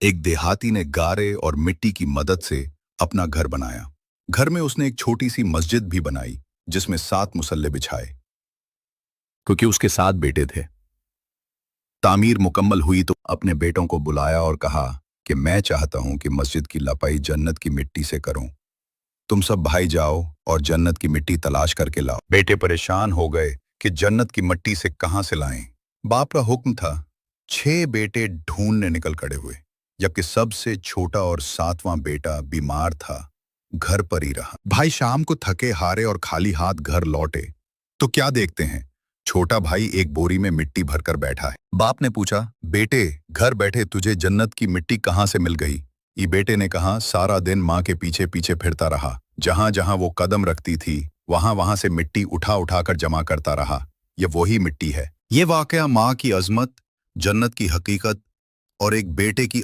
ایک دیہاتی نے گارے اور مٹی کی مدد سے اپنا گھر بنایا۔ گھر میں اس نے ایک چھوٹی سی مسجد بھی بنائی جس میں 7 مصلے بچھائے کیونکہ اس کے 7 بیٹے تھے۔ تعمیر مکمل ہوئی تو اپنے بیٹوں کو بلایا اور کہا کہ میں چاہتا ہوں کہ مسجد کی لپائی جنت کی مٹی سے کروں۔ تم سب بھائی جاؤ اور جنت کی مٹی تلاش کر کے لاؤ۔ بیٹے پریشان ہو گئے کہ جنت کی مٹی سے کہاں سے لائیں۔ باپ کا حکم تھا۔ 6 بیٹے ڈھونڈنے نکل کڑے ہوئے، جبکہ سب سے چھوٹا اور 7واں بیٹا بیمار تھا، گھر پر ہی رہا۔ بھائی شام کو تھکے ہارے اور خالی ہاتھ گھر لوٹے تو کیا دیکھتے ہیں؟ چھوٹا بھائی ایک بوری میں مٹی بھر کر بیٹھا ہے۔ باپ نے پوچھا، بیٹے گھر بیٹھے تجھے جنت کی مٹی کہاں سے مل گئی؟ یہ بیٹے نے کہا، سارا دن ماں کے پیچھے پیچھے پھرتا رہا، جہاں جہاں وہ قدم رکھتی تھی وہاں وہاں سے مٹی اٹھا اٹھا کر جمع کرتا رہا، یہ وہی مٹی ہے۔ یہ واقعہ ماں کی عظمت، جنت کی حقیقت اور ایک بیٹے کی